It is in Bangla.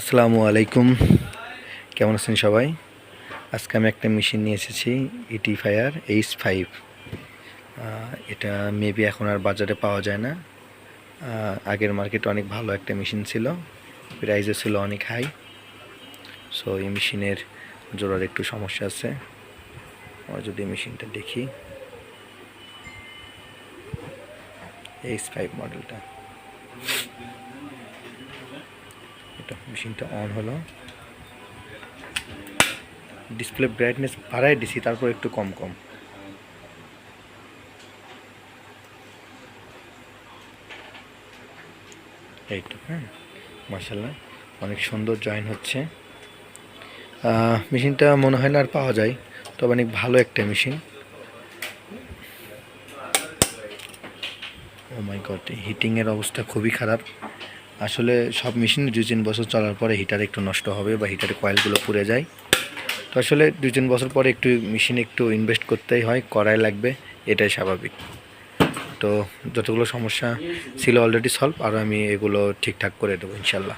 আসসালামু আলাইকুম, কেমন আছেন সবাই? আজকে আমি একটা মেশিন নিয়ে এসেছি, ইটিফায়ার H5। এটা মেবি এখন আর বাজারে পাওয়া যায় না। আগের মার্কেটে অনেক ভালো একটা মেশিন ছিল, প্রাইসও ছিল অনেক হাই। সো এই মেশিনের জোড়ার একটু সমস্যা আছে। আমরা যদি মেশিনটা দেখি, H5 মডেলটা, এটা মেশিনটা অন হলো, ডিসপ্লে ব্রাইটনেস বাড়াই দিছি, তারপর একটু কম কম। এই তো, হ্যাঁ, মাশাআল্লাহ অনেক সুন্দর জয়েন হচ্ছে। মেশিনটা মনে হয় না আর পাওয়া যায়, তবে অনেক ভালো একটা মেশিন। ও মাই গড, হিটিংয়ের অবস্থা খুবই খারাপ। আসলে সব মেশিন 2-3 বছর চলার পরে হিটার একটু নষ্ট হবে বা হিটারের কয়েলগুলো পুড়ে যায়। তো আসলে 2-3 বছর পরে একটু মেশিনে একটু ইনভেস্ট করতেই হয়, করাই লাগবে, এটাই স্বাভাবিক। তো যতগুলো সমস্যা ছিল অলরেডি সলভ, আর আমি এগুলো ঠিকঠাক করে দেবো ইনশাল্লাহ।